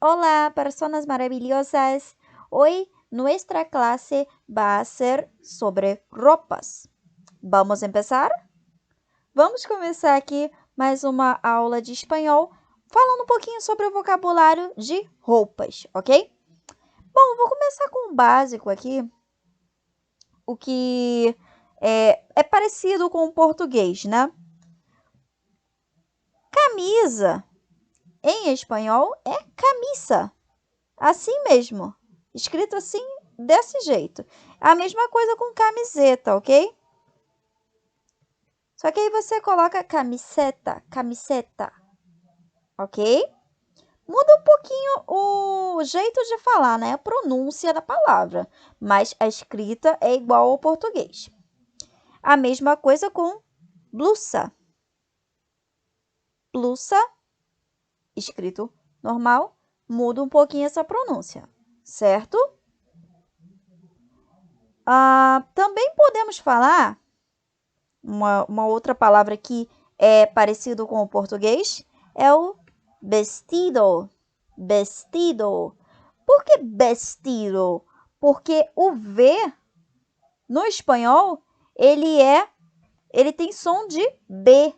Hola, personas maravillosas. Hoy nuestra clase va a ser sobre roupas. Vamos empezar? Vamos começar aqui mais uma aula de espanhol, falando um pouquinho sobre o vocabulário de roupas, ok? Bom, vou começar com o básico aqui, o que é parecido com o português, né? Camisa, em espanhol, é camisa. Assim mesmo, escrito assim, desse jeito. A mesma coisa com camiseta, ok? Só que aí você coloca camiseta, camiseta, ok? Muda um pouquinho o jeito de falar, né? A pronúncia da palavra, mas a escrita é igual ao português. A mesma coisa com blusa. Blusa, escrito normal, muda um pouquinho essa pronúncia, certo? Também podemos falar uma outra palavra que é parecido com o português é o vestido. Vestido. Por que vestido? Porque o V no espanhol ele tem som de B,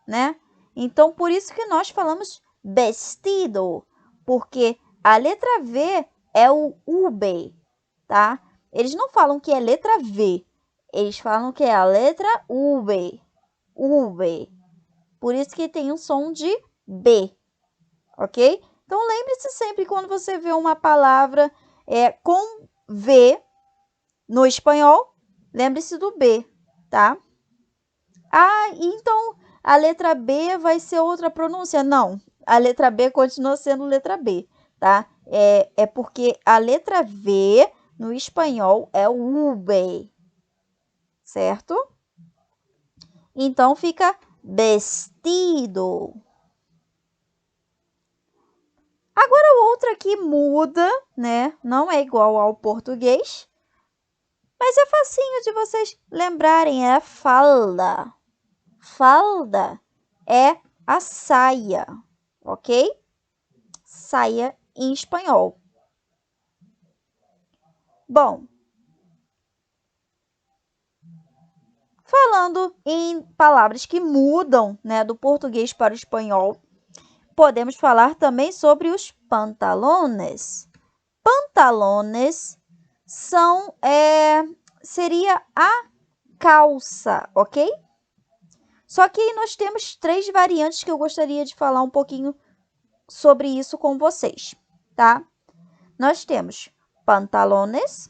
né? Então por isso que nós falamos vestido, porque a letra V é o UB, tá? Eles não falam que é letra V, eles falam que é a letra UB. UB. Por isso que tem um som de B, ok? Então, lembre-se sempre quando você vê uma palavra com V no espanhol, lembre-se do B, tá? Então a letra B vai ser outra pronúncia? Não, a letra B continua sendo letra B, tá? É porque a letra V no espanhol é o UB, certo? Então fica vestido. Agora outra que muda, né? Não é igual ao português, mas é facinho de vocês lembrarem, é a falda. Falda é a saia, ok? Saia em espanhol. Bom, falando em palavras que mudam, né, do português para o espanhol, podemos falar também sobre os pantalones. Pantalones seria a calça, ok? Só que aí nós temos 3 variantes que eu gostaria de falar um pouquinho sobre isso com vocês, tá? Nós temos pantalones,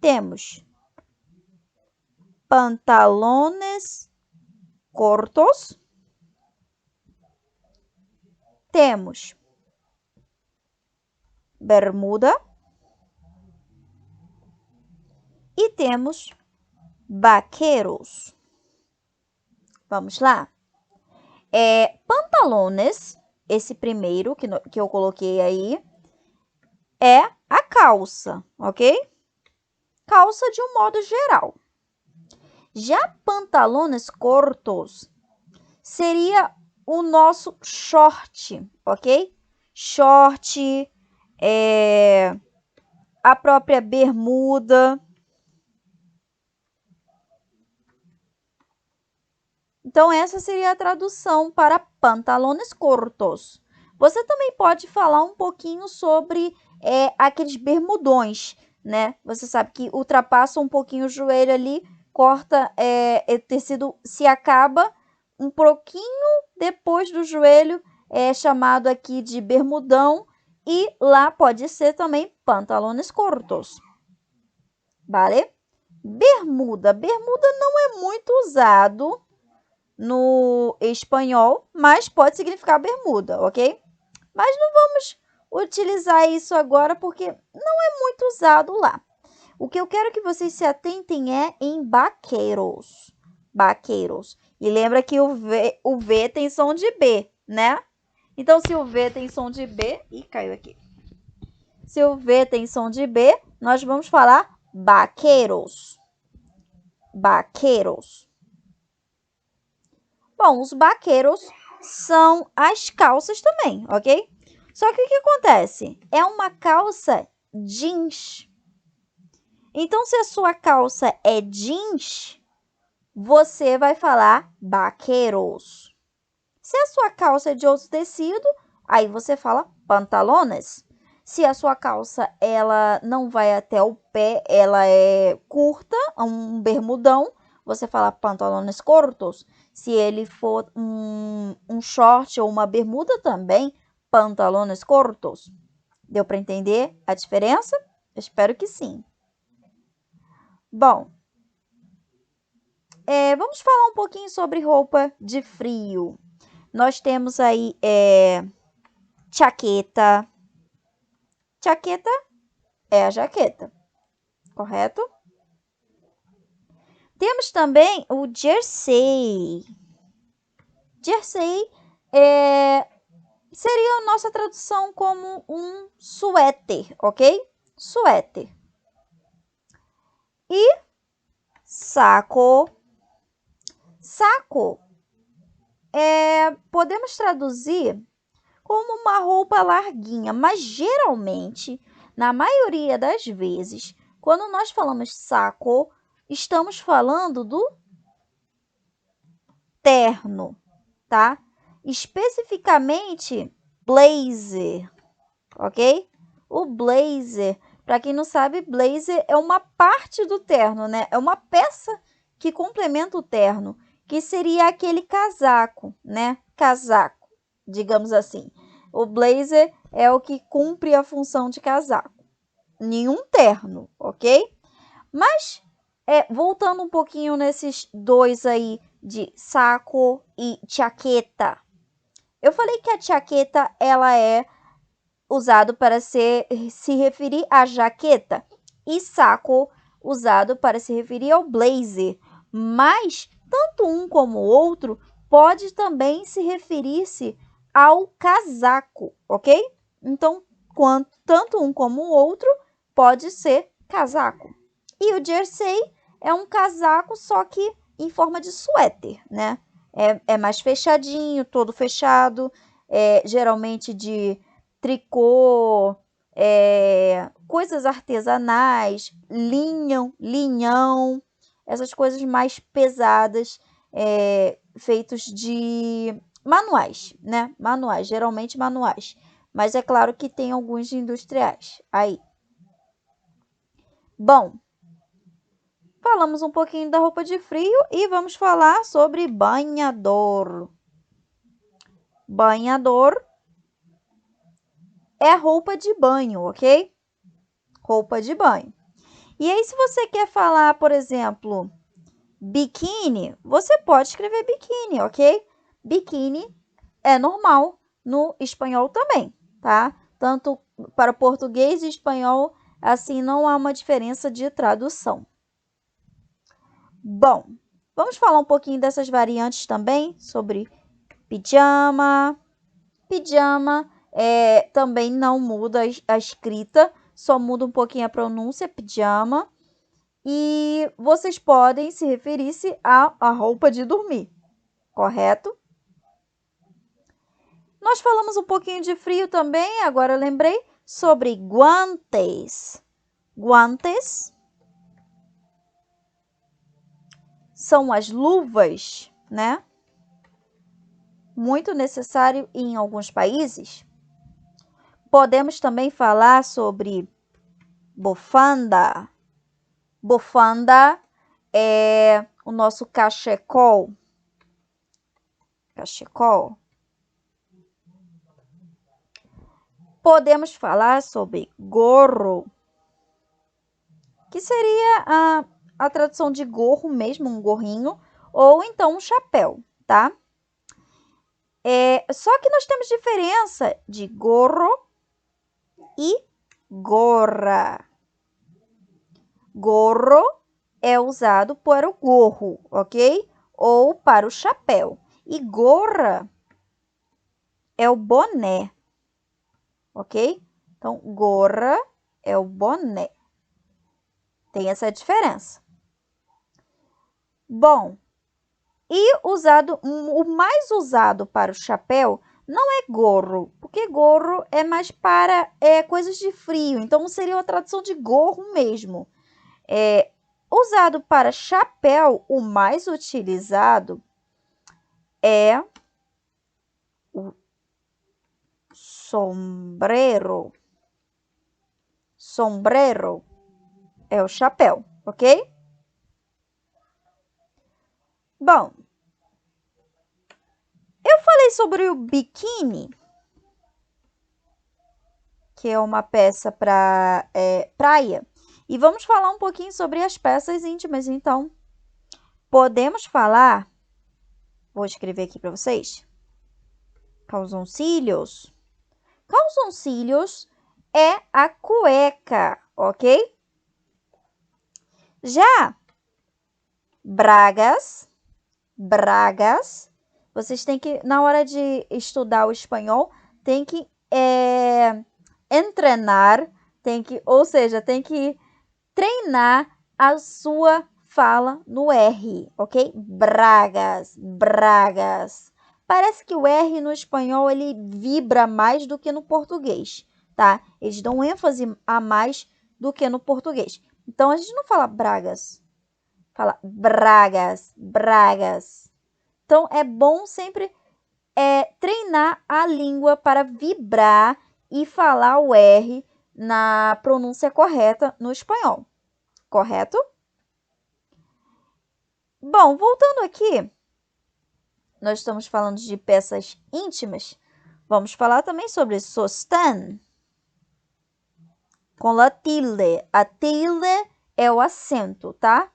temos pantalones cortos, temos bermuda e temos vaqueiros. Vamos lá? Pantalones, esse primeiro que eu coloquei aí, é a calça, ok? Calça de um modo geral. Já pantalones cortos seria o nosso short, ok? Short, a própria bermuda. Então, essa seria a tradução para pantalones cortos. Você também pode falar um pouquinho sobre aqueles bermudões, né? Você sabe que ultrapassa um pouquinho o joelho ali, corta, o tecido se acaba um pouquinho depois do joelho, é chamado aqui de bermudão, e lá pode ser também pantalones cortos. Vale? Bermuda. Bermuda não é muito usado no espanhol, mas pode significar bermuda, ok? Mas não vamos utilizar isso agora porque não é muito usado lá. O que eu quero que vocês se atentem é em vaqueiros. Vaqueiros. E lembra que o V tem som de B, né? Então, se o V tem som de B... Ih, caiu aqui. Se o V tem som de B, nós vamos falar vaqueiros. Vaqueiros. Bom, os vaqueiros são as calças também, ok? Só que o que acontece? É uma calça jeans. Então, se a sua calça é jeans, você vai falar vaqueros. Se a sua calça é de outro tecido, aí você fala pantalones. Se a sua calça ela não vai até o pé, ela é curta, um bermudão, você fala pantalones cortos. Se ele for um short ou uma bermuda também, pantalones cortos. Deu para entender a diferença? Eu espero que sim. Bom, vamos falar um pouquinho sobre roupa de frio. Nós temos aí jaqueta. Jaqueta é a jaqueta, correto? Temos também o jersey. Jersey seria a nossa tradução como um suéter, ok? Suéter. E saco. Saco podemos traduzir como uma roupa larguinha, mas geralmente, na maioria das vezes, quando nós falamos saco, estamos falando do terno, tá? Especificamente blazer, ok? O blazer, para quem não sabe, blazer é uma parte do terno, né? É uma peça que complementa o terno, que seria aquele casaco, né? Casaco, digamos assim. O blazer é o que cumpre a função de casaco. Nenhum terno, ok? Mas, voltando um pouquinho nesses dois aí de saco e jaqueta. Eu falei que a jaqueta, ela é usado para se referir à jaqueta e saco usado para se referir ao blazer. Mas, tanto um como o outro pode também se referir-se ao casaco, ok? Então, tanto um como o outro pode ser casaco. E o jersey é um casaco, só que em forma de suéter, né? É mais fechadinho, todo fechado, geralmente de tricô, coisas artesanais, linhão, essas coisas mais pesadas, feitos de manuais, né? Manuais, geralmente manuais. Mas é claro que tem alguns industriais aí. Bom, falamos um pouquinho da roupa de frio e vamos falar sobre banhador. Banhador é roupa de banho, ok? Roupa de banho. E aí, se você quer falar, por exemplo, biquíni, você pode escrever biquíni, ok? Biquíni é normal no espanhol também, tá? Tanto para português e espanhol, assim, não há uma diferença de tradução. Bom, vamos falar um pouquinho dessas variantes também, sobre pijama. Pijama também não muda a escrita, só muda um pouquinho a pronúncia, pijama. E vocês podem se referir-se à roupa de dormir, correto? Nós falamos um pouquinho de frio também, agora eu lembrei, sobre guantes. Guantes são as luvas, né? Muito necessário em alguns países. Podemos também falar sobre bufanda. Bufanda é o nosso cachecol. Cachecol. Podemos falar sobre gorro, que seria a tradução de gorro mesmo, um gorrinho, ou então um chapéu, tá? Só que nós temos diferença de gorro e gorra. Gorro é usado para o gorro, ok? Ou para o chapéu. E gorra é o boné, ok? Então, gorra é o boné. Tem essa diferença. Bom, e o mais usado para o chapéu não é gorro, porque gorro é mais para coisas de frio, então seria uma tradução de gorro mesmo. Usado para chapéu, o mais utilizado é o sombrero. Sombrero é o chapéu, ok? Bom, eu falei sobre o biquíni, que é uma peça para praia, e vamos falar um pouquinho sobre as peças íntimas, então. Podemos falar, vou escrever aqui para vocês, calzoncilhos. Calzoncilhos é a cueca, ok? Já bragas, vocês têm que, na hora de estudar o espanhol, tem que entrenar, ou seja, tem que treinar a sua fala no R, ok? Bragas. Parece que o R no espanhol ele vibra mais do que no português, tá? Eles dão ênfase a mais do que no português. Então, a gente não fala bragas, fala bragas. Então, é bom sempre treinar a língua para vibrar e falar o R na pronúncia correta no espanhol. Correto? Bom, voltando aqui, nós estamos falando de peças íntimas. Vamos falar também sobre sostén, com la tilde. A tilde é o acento, tá?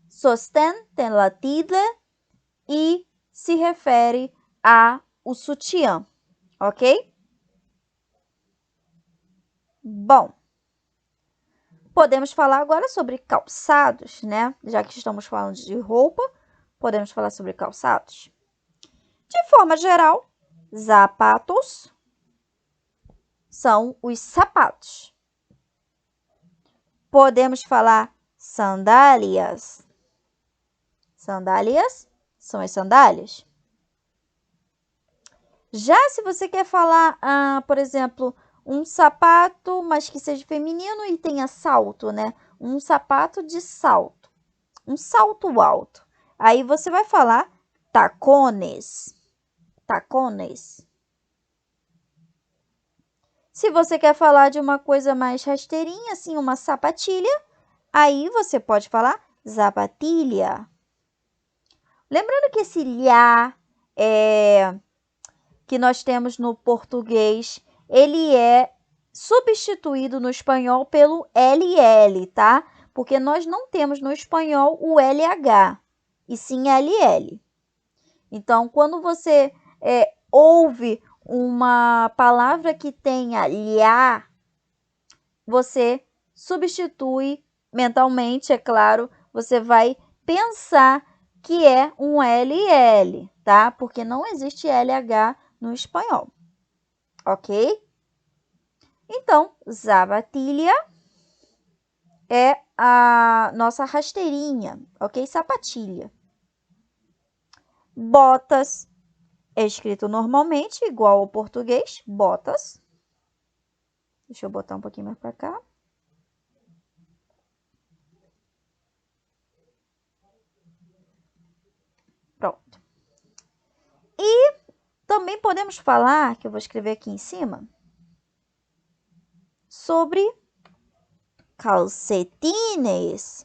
Sostén tem la tilde e se refere ao sutiã, ok? Bom, podemos falar agora sobre calçados, né? Já que estamos falando de roupa, podemos falar sobre calçados. De forma geral, sapatos são os sapatos. Podemos falar sandálias. Sandálias são as sandálias. Já se você quer falar, por exemplo, um sapato, mas que seja feminino e tenha salto, né? Um sapato de salto. Um salto alto. Aí você vai falar tacones. Tacones. Se você quer falar de uma coisa mais rasteirinha, assim, uma sapatilha, aí você pode falar zapatilha. Lembrando que esse lhá que nós temos no português, ele é substituído no espanhol pelo LL, tá? Porque nós não temos no espanhol o LH, e sim LL. Então, quando você ouve uma palavra que tenha lhá, você substitui mentalmente, é claro, você vai pensar que é um LL, tá? Porque não existe LH no espanhol, ok? Então, sapatilha é a nossa rasteirinha, ok? Sapatilha. Botas é escrito normalmente, igual ao português, botas. Deixa eu botar um pouquinho mais para cá. Pronto. E também podemos falar, que eu vou escrever aqui em cima, sobre calcetines.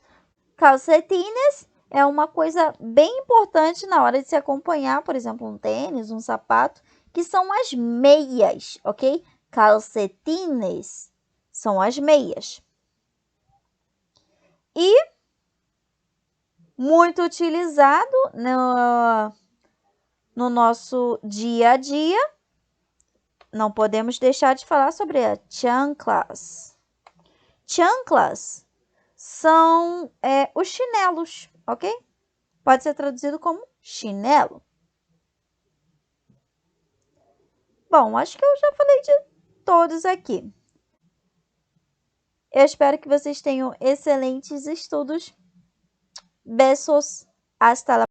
Calcetines é uma coisa bem importante na hora de se acompanhar, por exemplo, um tênis, um sapato, que são as meias, ok? Calcetines são as meias. E muito utilizado no nosso dia a dia, não podemos deixar de falar sobre a chanclas. Chanclas são os chinelos, ok? Pode ser traduzido como chinelo. Bom, acho que eu já falei de todos aqui. Eu espero que vocês tenham excelentes estudos. Besos. Hasta la